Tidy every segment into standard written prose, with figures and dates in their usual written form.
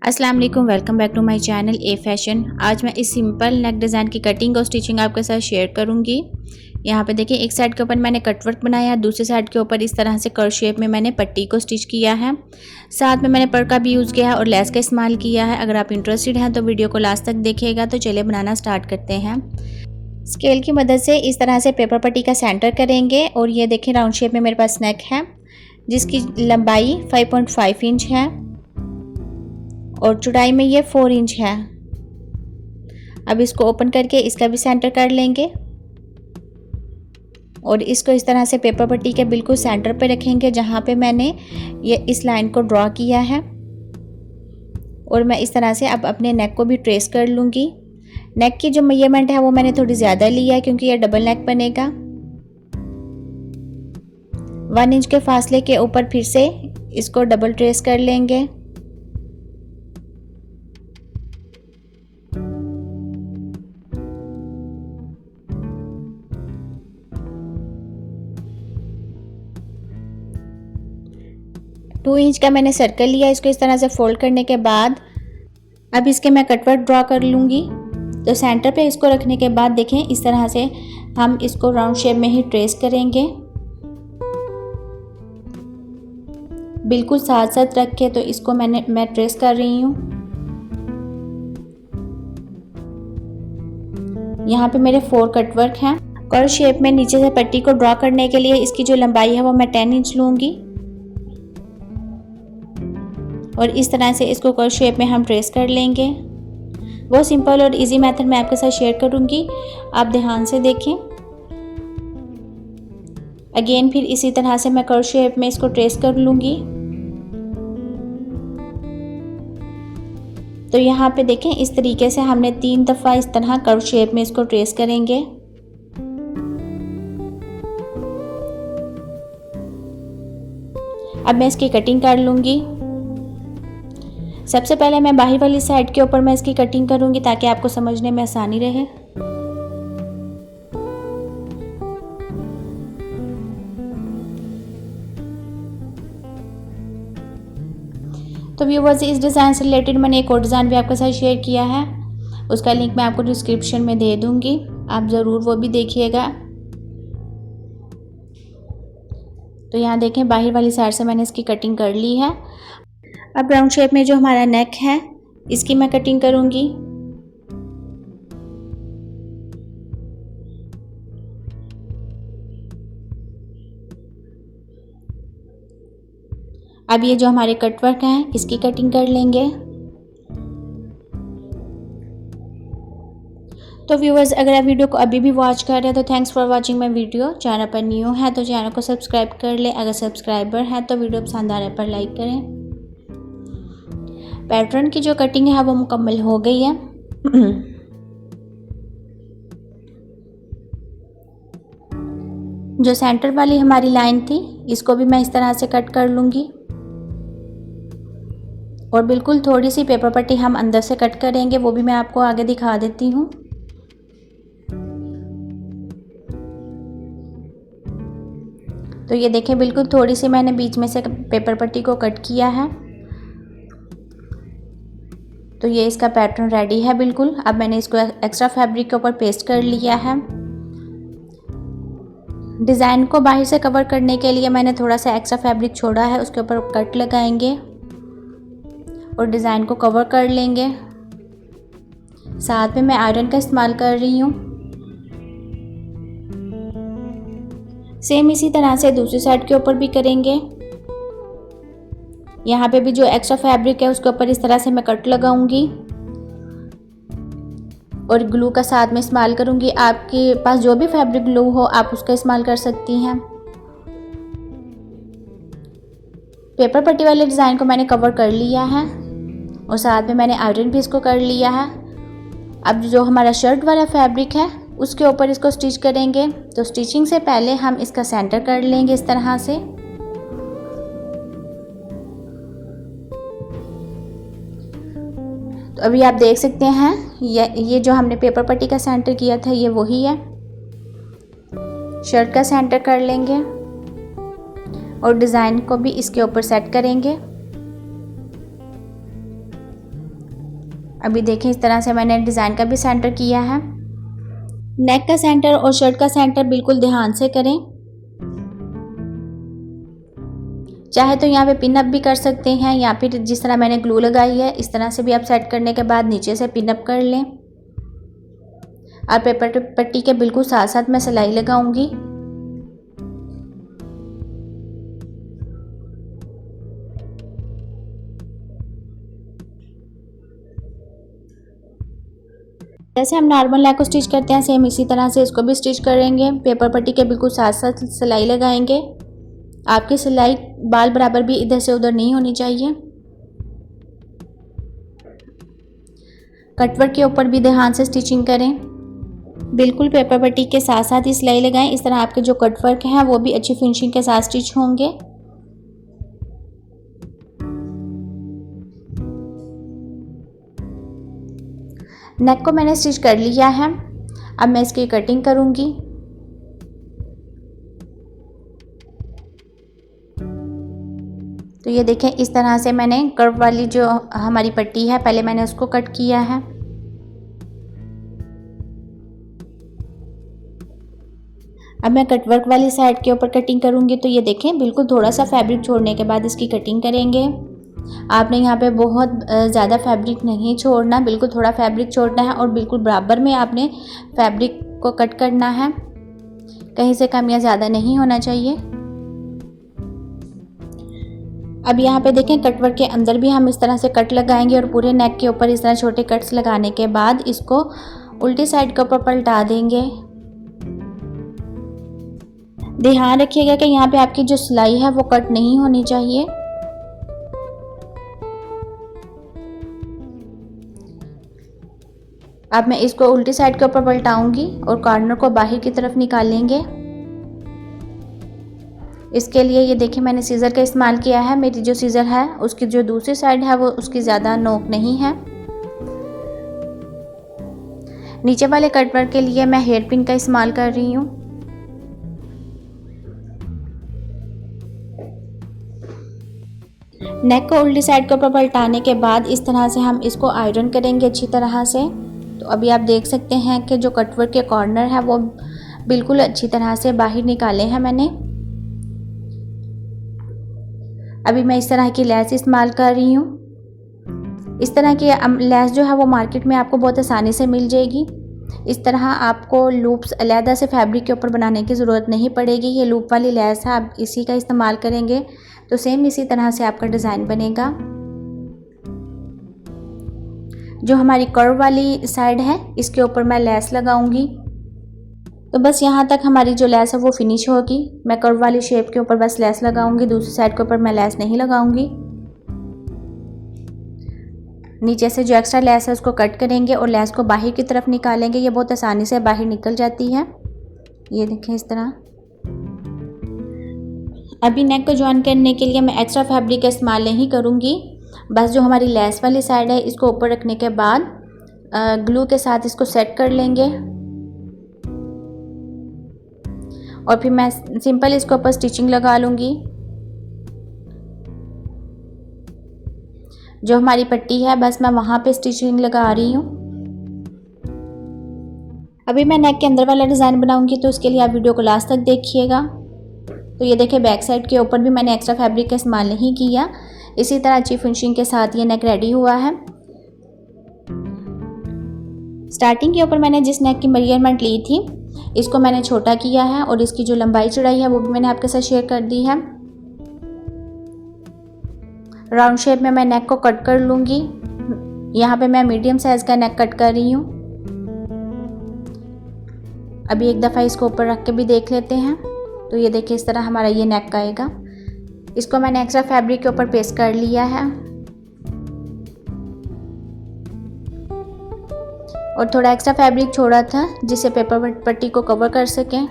अस्सलाम वालेकुम, welcome back to my channel a fashion. आज मैं इस सिंपल नेक डिज़ाइन की कटिंग और स्टिचिंग आपके साथ शेयर करूंगी। यहाँ पे देखिए, एक साइड के ऊपर मैंने कटवर्क बनाया है, दूसरे साइड के ऊपर इस तरह से कर्व शेप में मैंने पट्टी को स्टिच किया है। साथ में मैंने पर का भी यूज़ किया है और लेस का इस्तेमाल किया है। अगर आप इंटरेस्टेड हैं तो वीडियो को लास्ट तक देखिएगा। तो चलिए बनाना स्टार्ट करते हैं। स्केल की मदद से इस तरह से पेपर पट्टी का सेंटर करेंगे और ये देखें, राउंड शेप में मेरे पास नेक है जिसकी लंबाई 5.5 इंच है और चौड़ाई में ये 4 इंच है। अब इसको ओपन करके इसका भी सेंटर कर लेंगे और इसको इस तरह से पेपर पट्टी के बिल्कुल सेंटर पे रखेंगे जहाँ पे मैंने ये इस लाइन को ड्रॉ किया है। और मैं इस तरह से अब अपने नेक को भी ट्रेस कर लूँगी। नेक की जो मेजरमेंट है वो मैंने थोड़ी ज़्यादा लिया है क्योंकि ये डबल नेक बनेगा। 1 इंच के फासले के ऊपर फिर से इसको डबल ट्रेस कर लेंगे। टू इंच का मैंने सर्कल लिया। इसको इस तरह से फोल्ड करने के बाद अब इसके मैं कटवर्क ड्रॉ कर लूँगी। तो सेंटर पे इसको रखने के बाद देखें, इस तरह से हम इसको राउंड शेप में ही ट्रेस करेंगे, बिल्कुल साथ साथ रख के। तो इसको मैं ट्रेस कर रही हूँ। यहाँ पे मेरे 4 कटवर्क हैं। कर्व शेप में नीचे से पट्टी को ड्रॉ करने के लिए इसकी जो लंबाई है वो मैं 10 इंच लूँगी और इस तरह से इसको कर्व शेप में हम ट्रेस कर लेंगे। वो सिंपल और इजी मेथड मैं आपके साथ शेयर करूँगी, आप ध्यान से देखें। अगेन फिर इसी तरह से मैं कर्व शेप में इसको ट्रेस कर लूँगी। तो यहाँ पे देखें, इस तरीके से हमने 3 दफ़ा इस तरह कर्व शेप में इसको ट्रेस करेंगे। अब मैं इसकी कटिंग कर लूँगी। सबसे पहले मैं बाहर वाली साइड के ऊपर मैं इसकी कटिंग करूँगी ताकि आपको समझने में आसानी रहे। तो व्यूअर्स, इस डिज़ाइन से रिलेटेड मैंने एक और डिज़ाइन भी आपके साथ शेयर किया है, उसका लिंक मैं आपको डिस्क्रिप्शन में दे दूँगी, आप ज़रूर वो भी देखिएगा। तो यहाँ देखें, बाहर वाली साइड से मैंने इसकी कटिंग कर ली है। अब राउंड शेप में जो हमारा नेक है इसकी मैं कटिंग करूँगी। अब ये जो हमारे कटवर्क हैं इसकी कटिंग कर लेंगे। तो व्यूअर्स, अगर आप वीडियो को अभी भी वॉच कर रहे हैं तो thanks for watching my video. Channel पर न्यू है तो चैनल को सब्सक्राइब कर ले। अगर सब्सक्राइबर है तो वीडियो पसंद आ रहा है पर लाइक करें। पैटर्न की जो कटिंग है वो मुकम्मल हो गई है। जो सेंटर वाली हमारी लाइन थी इसको भी मैं इस तरह से कट कर लूँगी और बिल्कुल थोड़ी सी पेपर पट्टी हम अंदर से कट करेंगे, वो भी मैं आपको आगे दिखा देती हूँ। तो ये देखें, बिल्कुल थोड़ी सी मैंने बीच में से पेपर पट्टी को कट किया है। तो ये इसका पैटर्न रेडी है बिल्कुल। अब मैंने इसको एक्स्ट्रा फैब्रिक के ऊपर पेस्ट कर लिया है। डिज़ाइन को बाहर से कवर करने के लिए मैंने थोड़ा सा एक्स्ट्रा फैब्रिक छोड़ा है, उसके ऊपर कट लगाएंगे और डिज़ाइन को कवर कर लेंगे। साथ में मैं आयरन का इस्तेमाल कर रही हूँ। सेम इसी तरह से दूसरी साइड के ऊपर भी करेंगे। यहाँ पे भी जो एक्स्ट्रा फैब्रिक है उसके ऊपर इस तरह से मैं कट लगाऊंगी और ग्लू का साथ में इस्तेमाल करूंगी। आपके पास जो भी फैब्रिक ग्लू हो आप उसका इस्तेमाल कर सकती हैं। पेपर पट्टी वाले डिज़ाइन को मैंने कवर कर लिया है और साथ में मैंने आयरन भी इसको कर लिया है। अब जो हमारा शर्ट वाला फैब्रिक है उसके ऊपर इसको स्टिच करेंगे। तो स्टिचिंग से पहले हम इसका सेंटर कर लेंगे इस तरह से। तो अभी आप देख सकते हैं ये जो हमने पेपर पट्टी का सेंटर किया था ये वही है। शर्ट का सेंटर कर लेंगे और डिज़ाइन को भी इसके ऊपर सेट करेंगे। अभी देखें इस तरह से मैंने डिज़ाइन का भी सेंटर किया है। नेक का सेंटर और शर्ट का सेंटर बिल्कुल ध्यान से करें। चाहे तो यहाँ पे पिन अप भी कर सकते हैं या फिर जिस तरह मैंने ग्लू लगाई है इस तरह से भी आप सेट करने के बाद नीचे से पिन अप कर लें। और पेपर पट्टी के बिल्कुल साथ साथ मैं सिलाई लगाऊंगी। जैसे हम नॉर्मल नेक को स्टिच करते हैं सेम इसी तरह से इसको भी स्टिच करेंगे। पेपर पट्टी के बिल्कुल साथ साथ सिलाई लगाएंगे। आपकी सिलाई बाल बराबर भी इधर से उधर नहीं होनी चाहिए। कटवर्क के ऊपर भी ध्यान से स्टिचिंग करें। बिल्कुल पेपर पट्टी के साथ साथ ही सिलाई लगाएं। इस तरह आपके जो कटवर्क है वो भी अच्छी फिनिशिंग के साथ स्टिच होंगे। नेक को मैंने स्टिच कर लिया है। अब मैं इसकी कटिंग करूंगी। तो ये देखें इस तरह से मैंने कर्व वाली जो हमारी पट्टी है पहले मैंने उसको कट किया है। अब मैं कटवर्क वाली साइड के ऊपर कटिंग करूंगी। तो ये देखें बिल्कुल थोड़ा सा फैब्रिक छोड़ने के बाद इसकी कटिंग करेंगे। आपने यहाँ पे बहुत ज़्यादा फैब्रिक नहीं छोड़ना, बिल्कुल थोड़ा फैब्रिक छोड़ना है और बिल्कुल बराबर में आपने फैब्रिक को कट करना है। कहीं से कम या ज़्यादा नहीं होना चाहिए। अब यहाँ पे देखें कटवर्क के अंदर भी हम इस तरह से कट लगाएंगे और पूरे नेक के ऊपर इस तरह छोटे कट्स लगाने के बाद इसको उल्टी साइड के ऊपर पलटा देंगे। ध्यान रखिएगा कि यहाँ पे आपकी जो सिलाई है वो कट नहीं होनी चाहिए। अब मैं इसको उल्टी साइड के ऊपर पलटाऊंगी और कॉर्नर को बाहर की तरफ निकालेंगे। इसके लिए ये देखिए मैंने सीज़र का इस्तेमाल किया है। मेरी जो सीज़र है उसकी जो दूसरी साइड है वो उसकी ज़्यादा नोक नहीं है। नीचे वाले कटवर्क के लिए मैं हेयर पिन का इस्तेमाल कर रही हूँ। नेक को उल्टी साइड के ऊपर पलटाने के बाद इस तरह से हम इसको आयरन करेंगे अच्छी तरह से। तो अभी आप देख सकते हैं कि जो कटवर्क के कॉर्नर है वो बिल्कुल अच्छी तरह से बाहर निकाले हैं मैंने। अभी मैं इस तरह की लेस इस्तेमाल कर रही हूँ। इस तरह की लेस जो है वो मार्केट में आपको बहुत आसानी से मिल जाएगी। इस तरह आपको लूप्स अलहदा से फैब्रिक के ऊपर बनाने की ज़रूरत नहीं पड़ेगी। ये लूप वाली लेस है, आप इसी का इस्तेमाल करेंगे तो सेम इसी तरह से आपका डिज़ाइन बनेगा। जो हमारी कर्व वाली साइड है इसके ऊपर मैं लेस लगाऊंगी। तो बस यहाँ तक हमारी जो लेस है वो फिनिश होगी। मैं कर्व वाली शेप के ऊपर बस लेस लगाऊंगी, दूसरी साइड के ऊपर मैं लेस नहीं लगाऊंगी। नीचे से जो एक्स्ट्रा लेस है उसको कट करेंगे और लेस को बाहर की तरफ निकालेंगे। ये बहुत आसानी से बाहर निकल जाती है। ये देखें इस तरह। अभी नेक को जॉइन करने के लिए मैं एक्स्ट्रा फैब्रिक का इस्तेमाल नहीं करूँगी। बस जो हमारी लेस वाली साइड है इसको ऊपर रखने के बाद ग्लू के साथ इसको सेट कर लेंगे और फिर मैं सिंपल इसके ऊपर स्टिचिंग लगा लूँगी। जो हमारी पट्टी है बस मैं वहाँ पे स्टिचिंग लगा रही हूँ। अभी मैं नेक के अंदर वाला डिज़ाइन बनाऊँगी तो उसके लिए आप वीडियो को लास्ट तक देखिएगा। तो ये देखिए बैक साइड के ऊपर भी मैंने एक्स्ट्रा फैब्रिक का इस्तेमाल नहीं किया। इसी तरह अच्छी फिनिशिंग के साथ ये नेक रेडी हुआ है। स्टार्टिंग के ऊपर मैंने जिस नेक की मेजरमेंट ली थी इसको मैंने छोटा किया है और इसकी जो लंबाई चौड़ाई है वो भी मैंने आपके साथ शेयर कर दी है। राउंड शेप में मैं नेक को कट कर लूँगी। यहाँ पे मैं मीडियम साइज़ का नेक कट कर रही हूँ। अभी एक दफ़ा इसको ऊपर रख के भी देख लेते हैं। तो ये देखिए इस तरह हमारा ये नेक आएगा। इसको मैंने एक्स्ट्रा फैब्रिक के ऊपर पेस्ट कर लिया है और थोड़ा एक्स्ट्रा फैब्रिक छोड़ा था जिससे पेपर पट्टी को कवर कर सकें।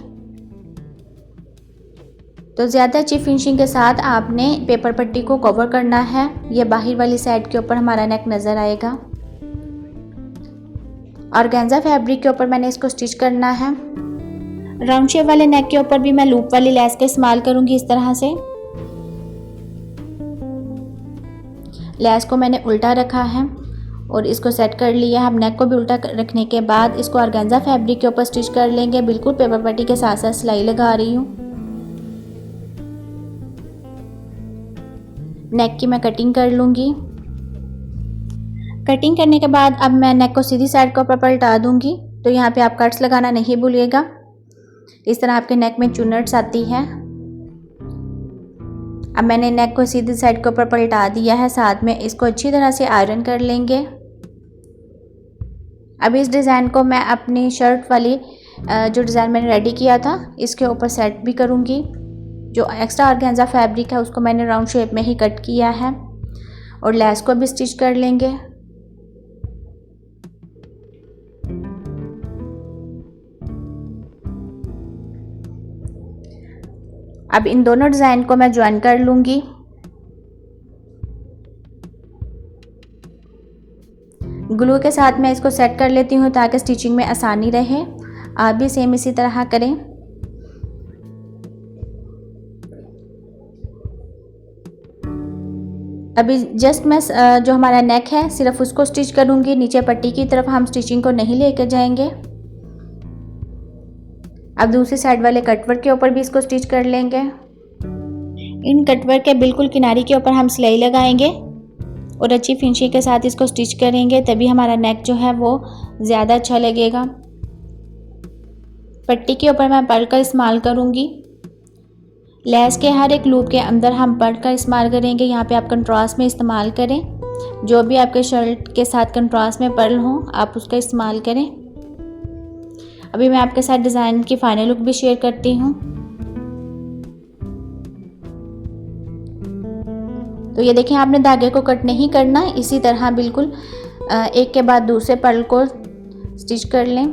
तो ज़्यादा अच्छी फिनिशिंग के साथ आपने पेपर पट्टी को कवर करना है। ये बाहर वाली साइड के ऊपर हमारा नेक नज़र आएगा। ऑर्गेन्जा फैब्रिक के ऊपर मैंने इसको स्टिच करना है। राउंड शेप वाले नेक के ऊपर भी मैं लूप वाली लेस का इस्तेमाल करूँगी। इस तरह से लेस को मैंने उल्टा रखा है और इसको सेट कर लिया। हम नेक को भी उल्टा रखने के बाद इसको ऑर्गेन्जा फैब्रिक के ऊपर स्टिच कर लेंगे। बिल्कुल पेपर पट्टी के साथ साथ सिलाई लगा रही हूँ। नेक की मैं कटिंग कर लूँगी। कटिंग करने के बाद अब मैं नेक को सीधी साइड के ऊपर पलटा दूँगी। तो यहाँ पे आप कट्स लगाना नहीं भूलिएगा। इस तरह आपके नेक में चुन्नट्स आती है। अब मैंने नेक को सीधी साइड के ऊपर पलटा दिया है। साथ में इसको अच्छी तरह से आयरन कर लेंगे। अब इस डिज़ाइन को मैं अपनी शर्ट वाली जो डिज़ाइन मैंने रेडी किया था इसके ऊपर सेट भी करूँगी। जो एक्स्ट्रा ऑर्गेन्जा फैब्रिक है उसको मैंने राउंड शेप में ही कट किया है और लेस को भी स्टिच कर लेंगे। अब इन दोनों डिज़ाइन को मैं ज्वाइन कर लूँगी। ग्लू के साथ मैं इसको सेट कर लेती हूँ ताकि स्टिचिंग में आसानी रहे। आप भी सेम इसी तरह करें। अभी जस्ट मैं जो हमारा नेक है सिर्फ उसको स्टिच करूँगी। नीचे पट्टी की तरफ हम स्टिचिंग को नहीं लेकर जाएंगे। अब दूसरी साइड वाले कटवर्क के ऊपर भी इसको स्टिच कर लेंगे। इन कटवर्क के बिल्कुल किनारे के ऊपर हम सिलाई लगाएंगे और अच्छी फिनिशिंग के साथ इसको स्टिच करेंगे, तभी हमारा नेक जो है वो ज़्यादा अच्छा लगेगा। पट्टी के ऊपर मैं पर्ल का इस्तेमाल करूँगी। लेस के हर एक लूप के अंदर हम पर्ल का इस्तेमाल करेंगे। यहाँ पे आप कंट्रास्ट में इस्तेमाल करें। जो भी आपके शर्ट के साथ कंट्रास्ट में पर्ल हो आप उसका इस्तेमाल करें। अभी मैं आपके साथ डिज़ाइन की फाइनल लुक भी शेयर करती हूँ। तो ये देखिए, आपने धागे को कट नहीं करना, इसी तरह बिल्कुल एक के बाद दूसरे पर्ल को स्टिच कर लें।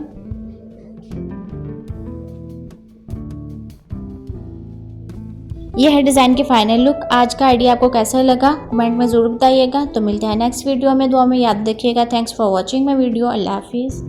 यह है डिज़ाइन की फाइनल लुक। आज का आइडिया आपको कैसा लगा कमेंट में ज़रूर बताइएगा। तो मिलते हैं नेक्स्ट वीडियो में। दुआ में याद रखिएगा। Thanks for watching my video. अल्लाह हाफिज़।